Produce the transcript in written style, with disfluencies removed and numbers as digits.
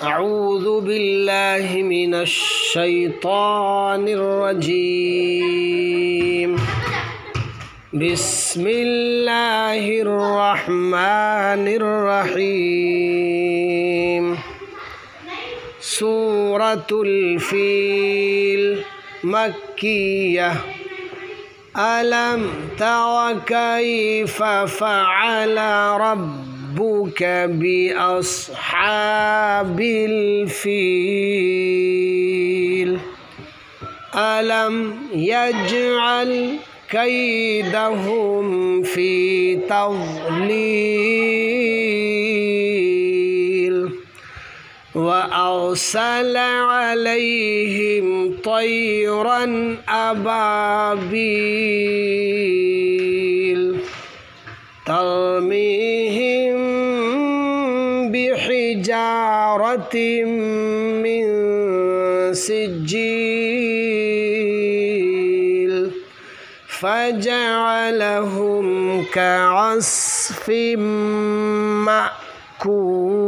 أعوذ بالله من الشيطان الرجيم. بسم الله الرحمن الرحيم. سورة الفيل مكية. ألم تر كيف فعل ربك بأصحاب الفيل ألم يجعل كيدهم في تضليل وأرسل عليهم طيرا أبابيل ترميهم بحجارة من سجيل فجعلهم كعصف مأكول.